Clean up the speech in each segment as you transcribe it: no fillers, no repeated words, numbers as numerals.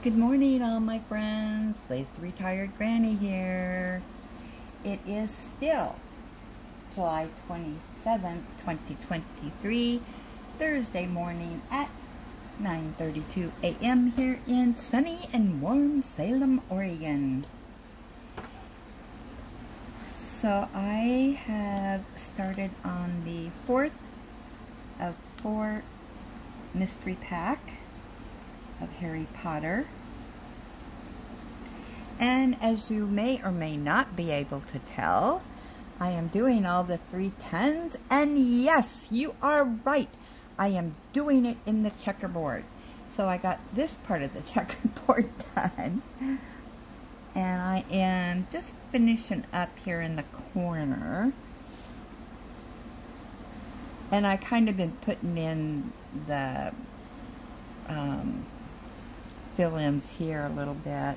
Good morning, all my friends. Lazy Retired Granny here. It is still July 27th, 2023, Thursday morning at 9:32 a.m. here in sunny and warm Salem, Oregon. So I have started on the fourth of 4 mystery pack of Harry Potter. And as you may or may not be able to tell, I am doing all the 310s, and yes, you are right, I am doing it in the checkerboard. So I got this part of the checkerboard done, and I am just finishing up here in the corner. And I kind of been putting in the fill-ins here a little bit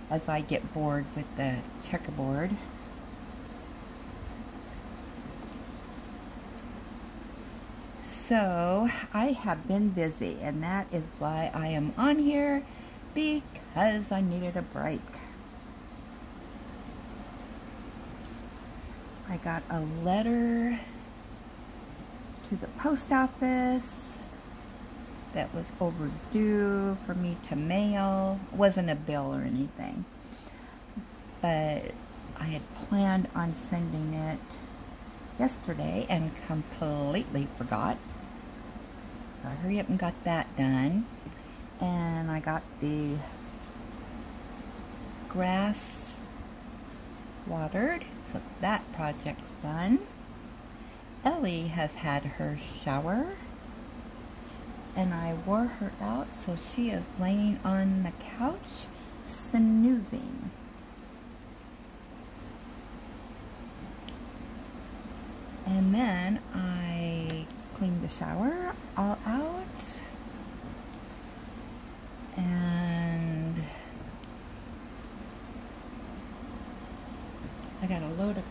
as I get bored with the checkerboard. So I have been busy, and that is why I am on here, because I needed a break. I got a letter to the post office that was overdue for me to mail. It wasn't a bill or anything, but I had planned on sending it yesterday and completely forgot. So I hurry up and got that done. And I got the grass watered, so that project's done. Ellie has had her shower, and I wore her out, so she is laying on the couch snoozing. And then I cleaned the shower all out, and I got a load of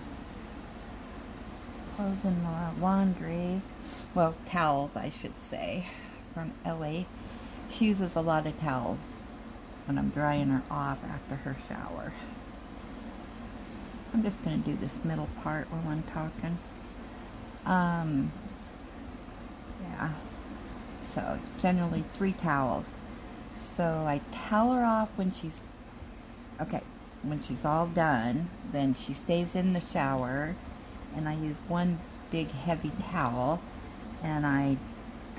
clothes in the laundry, well, towels I should say, from Ellie. She uses a lot of towels when I'm drying her off after her shower. I'm just going to do this middle part while I'm talking. Yeah, so generally 3 towels. So I towel her off when she's, when she's all done. Then she stays in the shower, and I use one big heavy towel, and I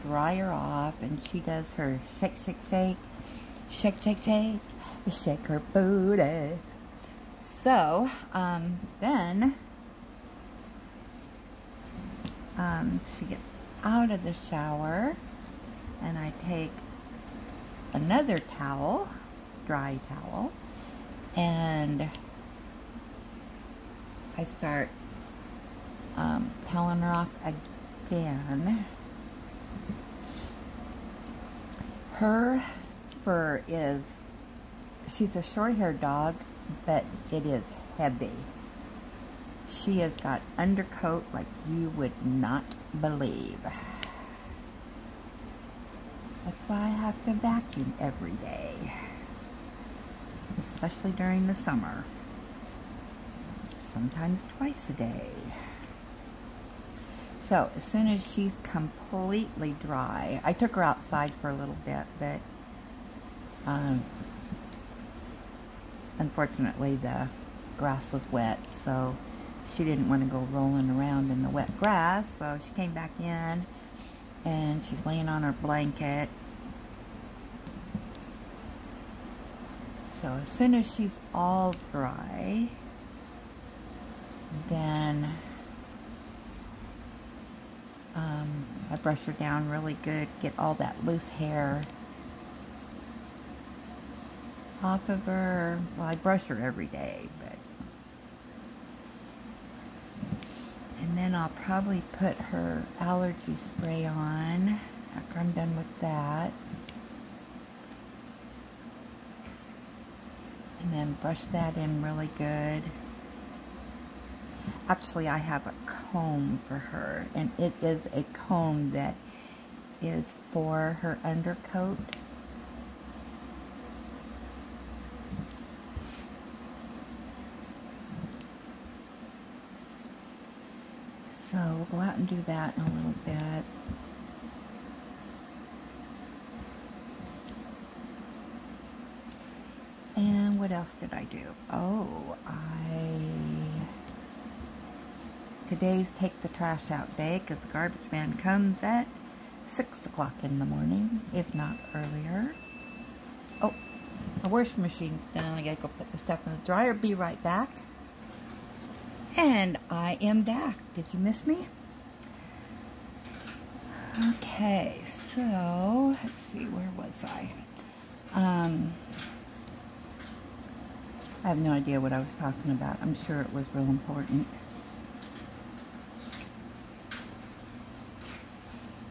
dry her off, and she does her shake, shake, shake, shake, shake, shake, shake her booty. So, then, she gets out of the shower, and I take another towel, dry towel, and I start toweling her off again. Her fur is, she's a short-haired dog, but it is heavy. She has got undercoat like you would not believe. That's why I have to vacuum every day, especially during the summer. Sometimes twice a day. So, as soon as she's completely dry, I took her outside for a little bit, but unfortunately the grass was wet, so she didn't want to go rolling around in the wet grass, so she came back in, and she's laying on her blanket. So, as soon as she's all dry, then I brush her down really good, get all that loose hair off of her. Well, I brush her every day, but, and then I'll probably put her allergy spray on after I'm done with that, and then brush that in really good. Actually, I have a comb for her, and it is a comb that is for her undercoat. go out and do that in a little bit. And what else did I do? Oh, today's take the trash out day because the garbage man comes at 6 o'clock in the morning, if not earlier. Oh, my washing machine's done. I gotta go put the stuff in the dryer. Be right back. And I am back. Did you miss me? Okay, so let's see, where was I? I have no idea what I was talking about. I'm sure it was real important.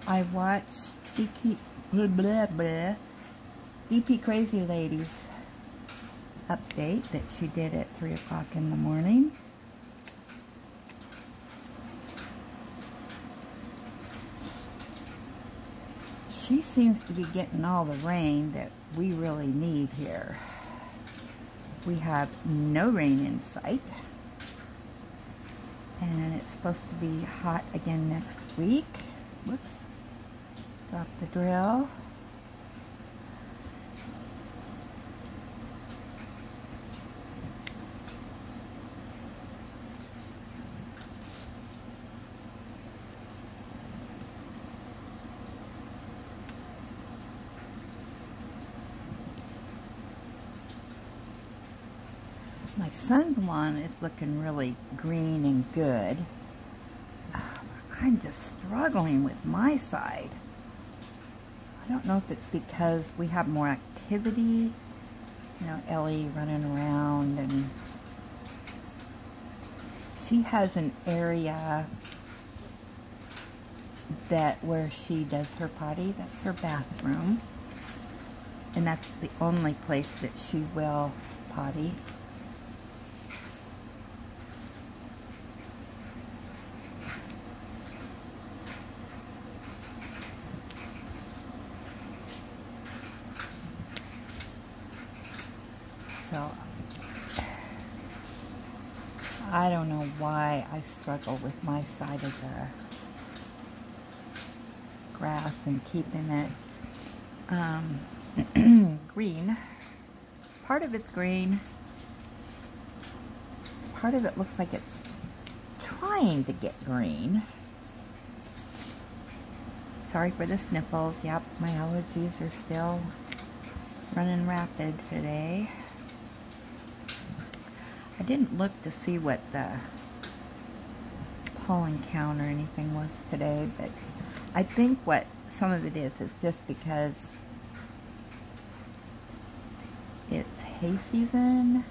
I watched DP Crazy Lady's update that she did at 3 o'clock in the morning. She seems to be getting all the rain that we really need here. We have no rain in sight. And it's supposed to be hot again next week. Whoops. Drop the drill. My son's lawn is looking really green and good. I'm just struggling with my side. I don't know if it's because we have more activity. You know, Ellie running around, and she has an area that where she does her potty. That's her bathroom. And that's the only place that she will potty. So, I don't know why I struggle with my side of the grass and keeping it green. Part of it's green. Part of it looks like it's trying to get green. Sorry for the sniffles. Yep, my allergies are still running rapid today. I didn't look to see what the pollen count or anything was today, but I think what some of it is just because it's hay season,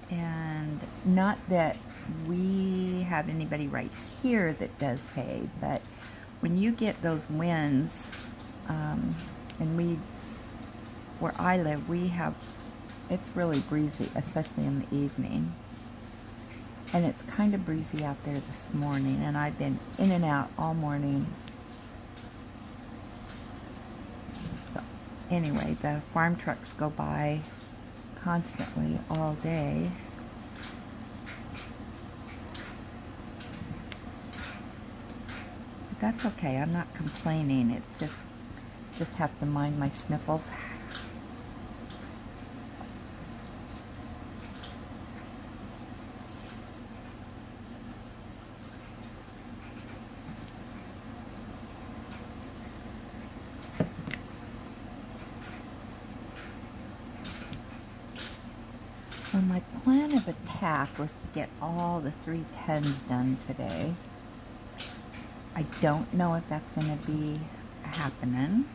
and not that we have anybody right here that does hay, but when you get those winds, and where I live, it's really breezy, especially in the evening. And it's kind of breezy out there this morning, and I've been in and out all morning. So, anyway, the farm trucks go by constantly all day. But that's okay, I'm not complaining. It's just have to mind my sniffles. Well, my plan of attack was to get all the 310s done today. I don't know if that's going to be happening,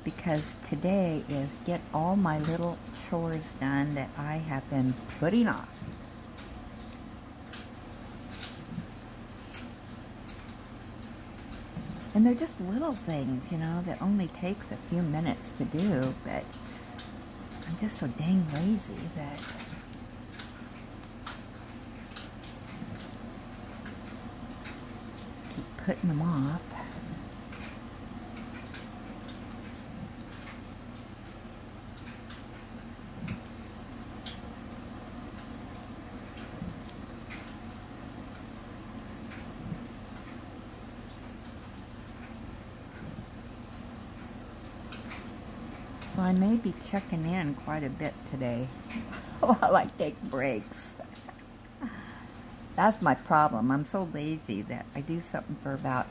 because today is get all my little chores done that I have been putting off. And they're just little things, you know, that only takes a few minutes to do, but I'm just so dang lazy that I keep putting them off. So I may be checking in quite a bit today while I take breaks. That's my problem. I'm so lazy that I do something for about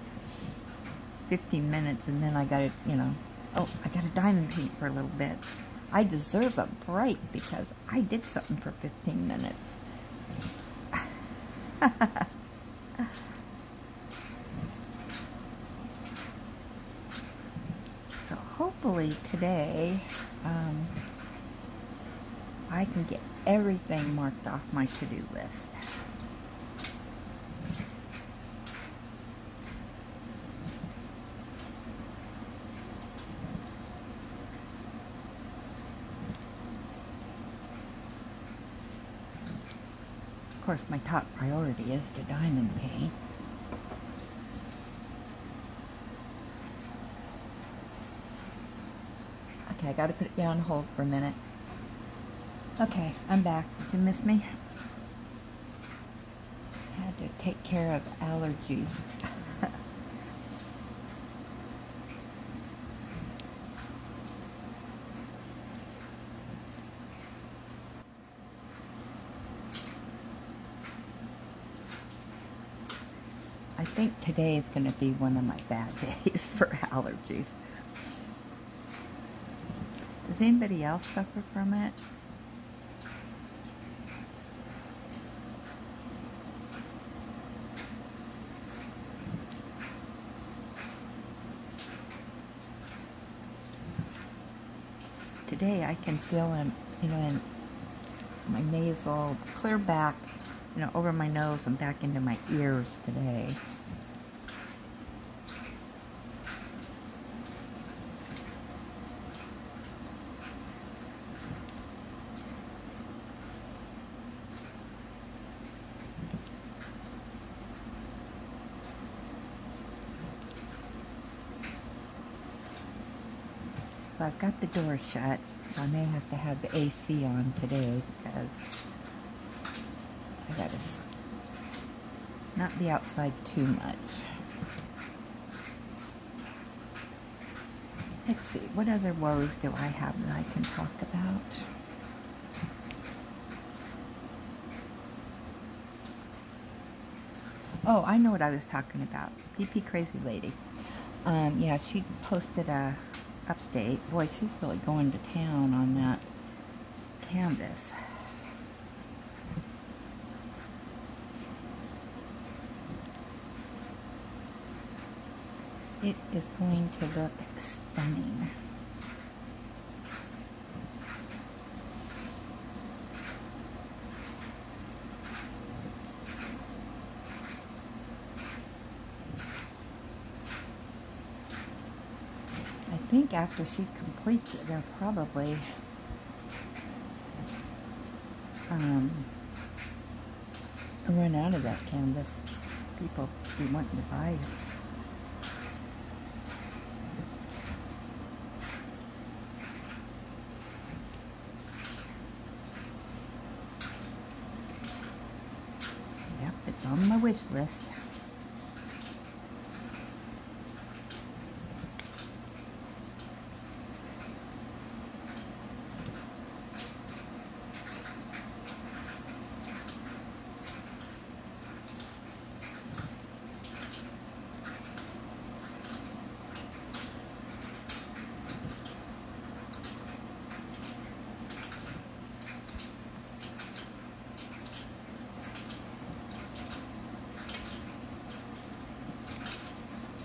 15 minutes and then I gotta, you know, oh, I gotta diamond paint for a little bit. I deserve a break because I did something for 15 minutes. So hopefully today I can get everything marked off my to-do list. Of course, my top priority is to diamond paint. Okay, I gotta put it down on hold for a minute. Okay, I'm back. Did you miss me? Had to take care of allergies. I think today is going to be one of my bad days for allergies. Does anybody else suffer from it? Today I can feel in, in my nasal, clear back, over my nose and back into my ears today. So I've got the door shut, so I may have to have the AC on today because I gotta not be outside too much. Let's see, what other woes do I have that I can talk about? Oh, I know what I was talking about. DP Crazy Lady. Yeah, she posted a update. Boy, she's really going to town on that canvas. It is going to look stunning. I think after she completes it, they'll probably run out of that canvas. People be wanting to buy it. Yep, it's on my wish list.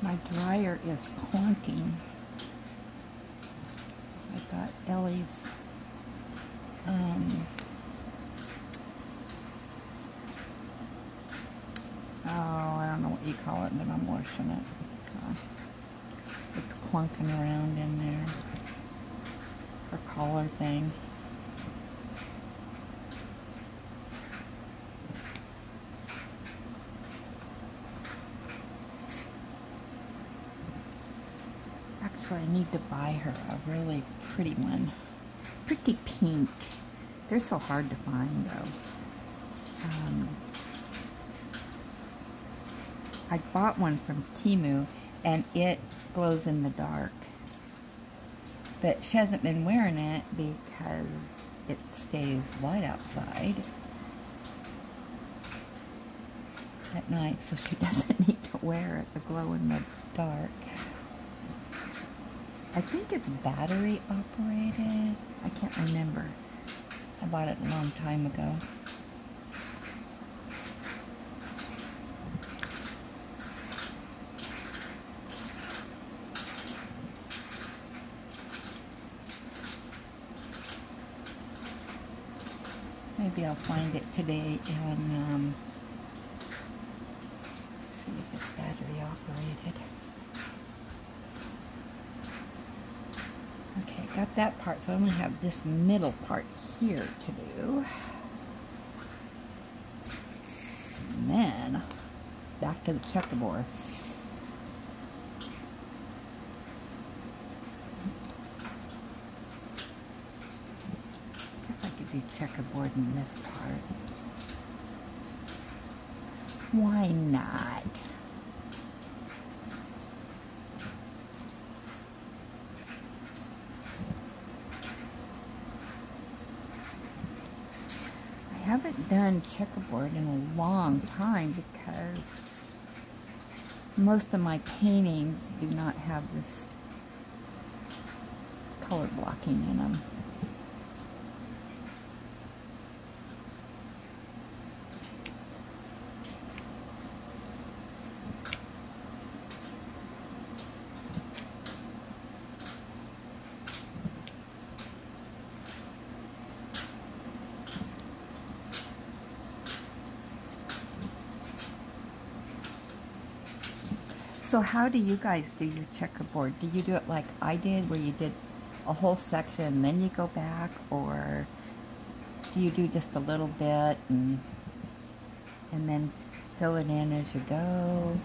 My dryer is clunking. I got Ellie's I don't know what you call it, but I'm washing it. So it's clunking around in there. Her collar thing. Actually, I need to buy her a really pretty one. Pretty pink. They're so hard to find, though. I bought one from Temu, and it glows in the dark. But she hasn't been wearing it because it stays light outside at night, so she doesn't need to wear it to glow in the dark. I think it's battery operated. I can't remember. I bought it a long time ago. Maybe I'll find it today and see if it's battery operated. Okay, got that part, so I only have this middle part here to do. And then, back to the checkerboard. Guess I could do checkerboard in this part. Why not? I haven't done checkerboard in a long time because most of my paintings do not have this color blocking in them. So how do you guys do your checkerboard? Do you do it like I did, where you did a whole section and then you go back, or do you do just a little bit and then fill it in as you go?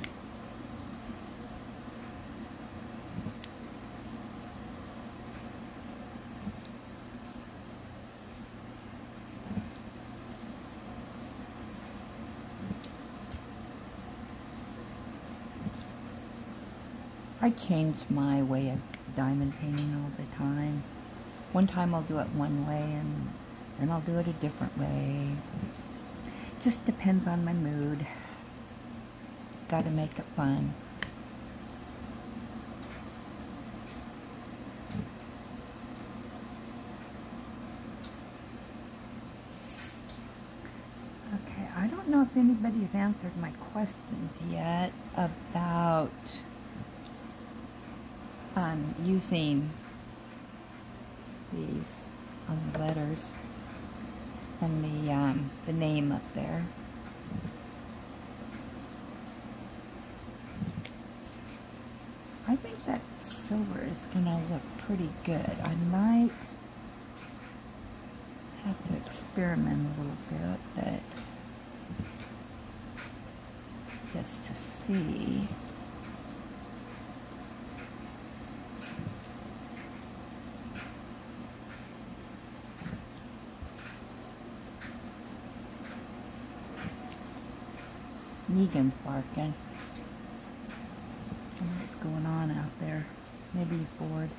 I change my way of diamond painting all the time. One time I'll do it one way and then I'll do it a different way. Just depends on my mood. Gotta make it fun. Okay, I don't know if anybody's answered my questions yet about using these on the letters and the name up there. I think that silver is gonna look pretty good. I might have to experiment a little bit, but just to see. Negan's barking. I don't know what's going on out there. Maybe he's bored.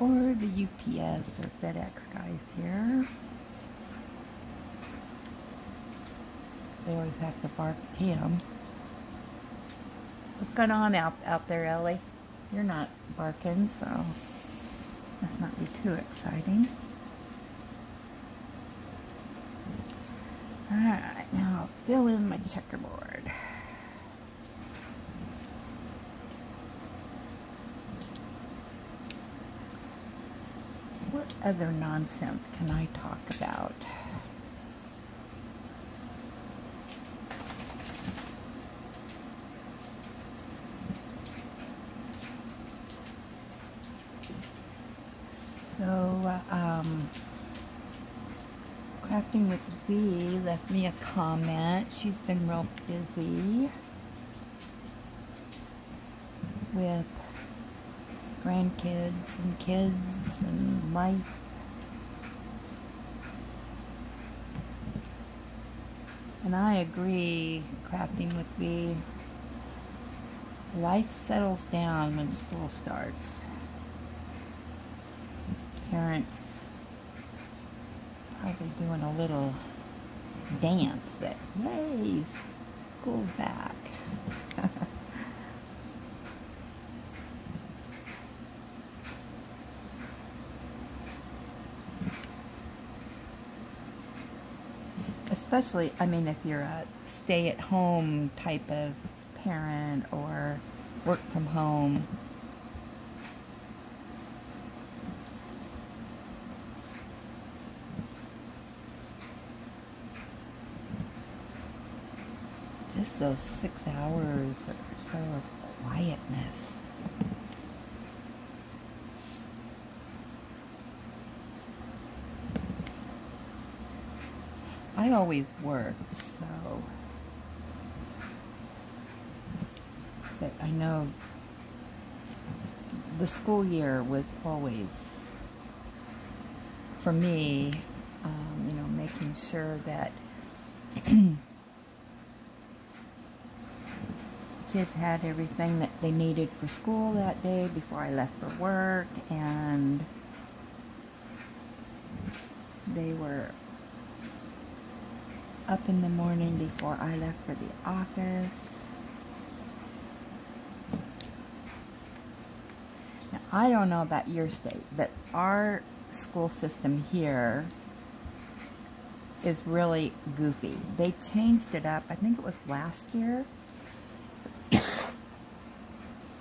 Or the UPS or FedEx guys here. They always have to bark at him. What's going on out there, Ellie? You're not barking, so must not be too exciting. Alright, now I'll fill in my checkerboard. What other nonsense can I talk about? So, Crafting with V left me a comment. She's been real busy. with grandkids and kids and life. And I agree, Crafting with V. Life settles down when school starts. Parents probably doing a little dance that, yay, school's back. Especially, I mean, if you're a stay-at-home type of parent or work from home. Just those 6 hours or so of quietness. I always worked, so that I know the school year was always, for me, you know, making sure that kids had everything that they needed for school that day before I left for work, and they were up in the morning before I left for the office. Now, I don't know about your state, but our school system here is really goofy. They changed it up, I think it was last year,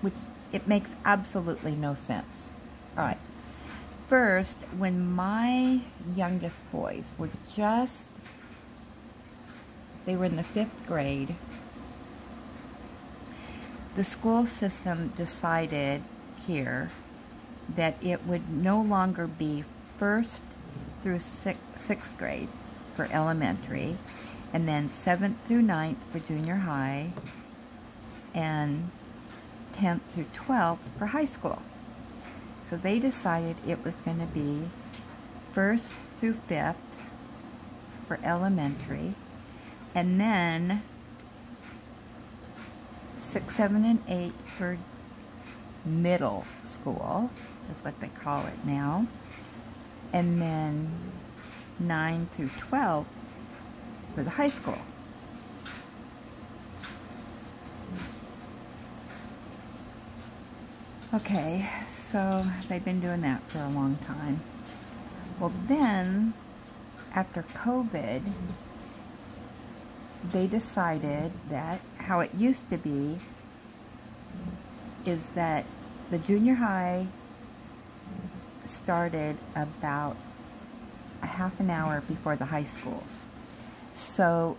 which it makes absolutely no sense. All right. First, when my youngest boys were they were in the 5th grade, the school system decided here that it would no longer be 1st through 6th grade for elementary, and then 7th through 9th for junior high, and 10th through 12th for high school. So they decided it was going to be 1st through 5th for elementary, and then 6, 7, and 8 for middle school, is what they call it now, and then 9 through 12 for the high school. Okay, so they've been doing that for a long time. Well, then, after COVID, they decided that how it used to be is that the junior high started about a half an hour before the high schools. So,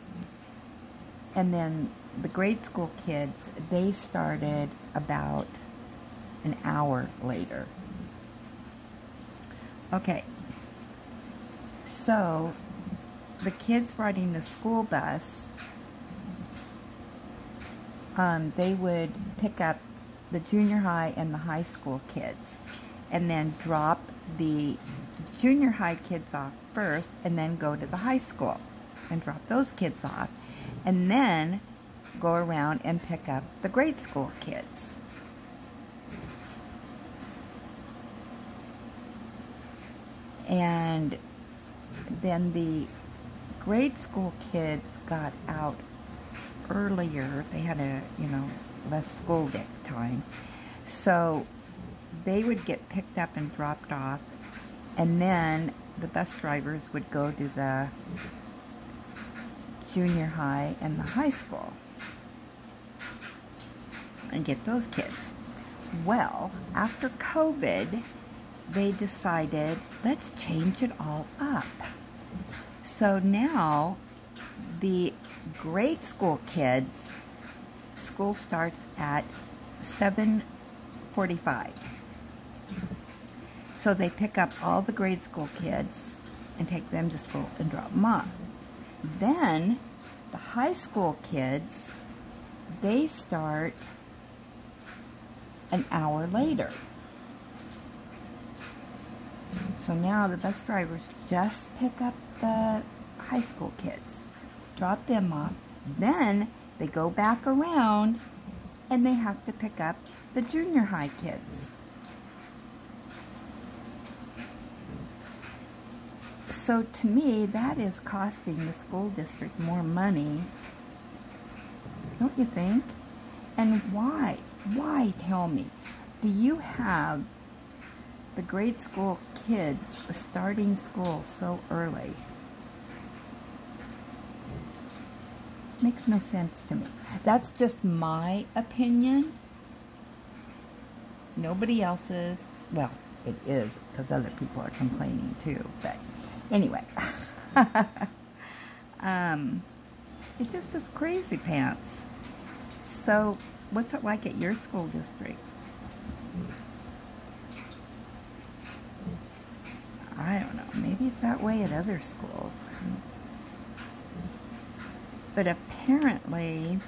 and then the grade school kids, they started about an hour later. Okay, so the kids riding the school bus, they would pick up the junior high and the high school kids and then drop the junior high kids off first and then go to the high school and drop those kids off and then go around and pick up the grade school kids. And then the grade school kids got out earlier. They had less school day time. So they would get picked up and dropped off, and then the bus drivers would go to the junior high and the high school and get those kids. Well, after COVID, they decided, let's change it all up. So now, the grade school kids, school starts at 7:45. So they pick up all the grade school kids and take them to school and drop them off. Then, the high school kids, they start an hour later. So now the bus drivers just pick up the high school kids, drop them off, then they go back around and they have to pick up the junior high kids. So to me, that is costing the school district more money, don't you think? And why? Why, tell me? Do you have the grade school kids starting school so early? Makes no sense to me. That's just my opinion. Nobody else's. Well, it is, because other people are complaining too. But anyway, it just is crazy pants. So, what's it like at your school district? I don't know. Maybe it's that way at other schools. But apparently,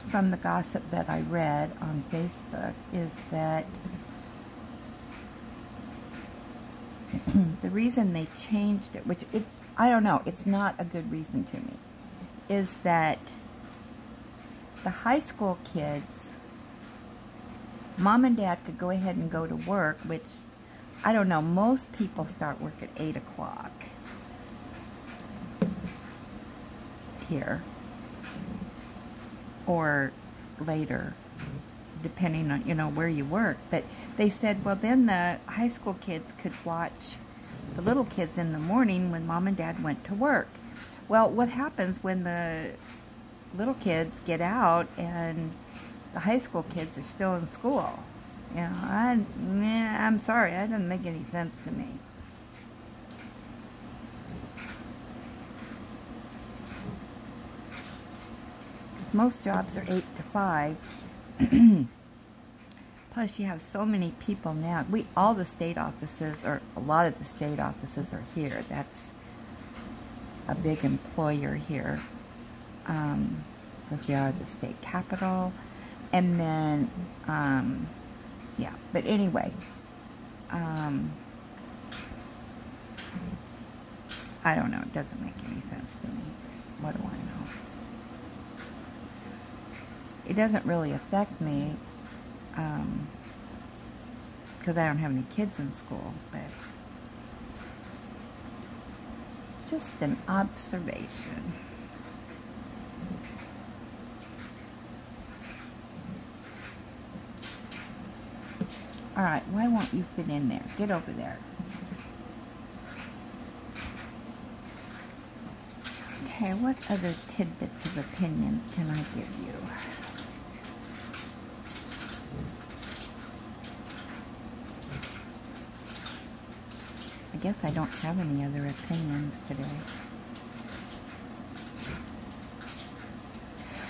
from the gossip that I read on Facebook, is that the reason they changed it, which I don't know, it's not a good reason to me, is that the high school kids, mom and dad could go ahead and go to work, which, I don't know, most people start work at 8 o'clock here, or later, depending on, where you work. But they said, well, then the high school kids could watch the little kids in the morning when mom and dad went to work. Well, what happens when the little kids get out and the high school kids are still in school? I'm sorry, that doesn't make any sense to me. Because most jobs are 8 to 5. Plus, you have so many people now. All the state offices, or a lot of the state offices, are here. That's a big employer here, because we are the state capital. And then, yeah. But anyway, I don't know. It doesn't make any sense to me. What do I know? It doesn't really affect me, because I don't have any kids in school, but just an observation. All right, why won't you fit in there? Get over there. Okay, what other tidbits of opinions can I give you? I guess I don't have any other opinions today.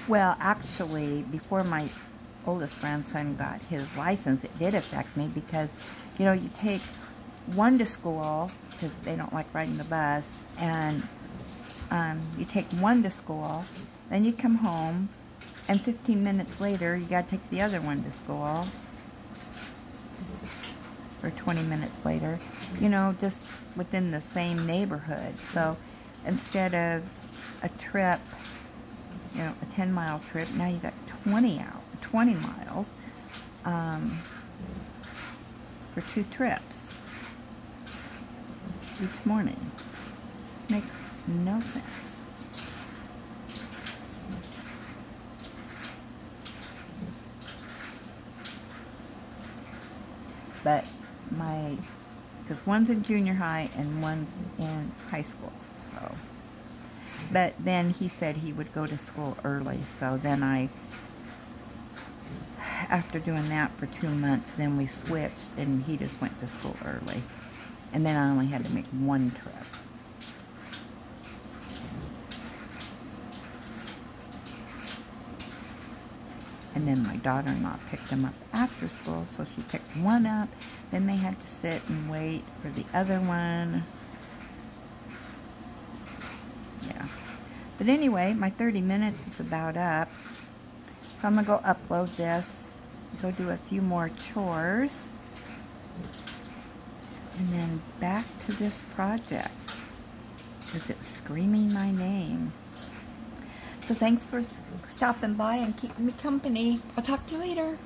Well, actually, before my oldest grandson got his license, it did affect me because, you take one to school, because they don't like riding the bus, and you take one to school, then you come home, and 15 minutes later, you got to take the other one to school, or 20 minutes later, just within the same neighborhood. So instead of a trip, a 10-mile trip, now you got 20 miles for 2 trips each morning. Makes no sense. But because one's in junior high and one's in high school, so. But then he said he would go to school early, so then after doing that for 2 months, then we switched, and he just went to school early. And then I only had to make 1 trip. And then my daughter-in-law picked him up after school, so she picked one up. Then they had to sit and wait for the other one. Yeah. But anyway, my 30 minutes is about up. So I'm going to go upload this, go do a few more chores, and then back to this project. Is it screaming my name? So thanks for stopping by and keeping me company. I'll talk to you later.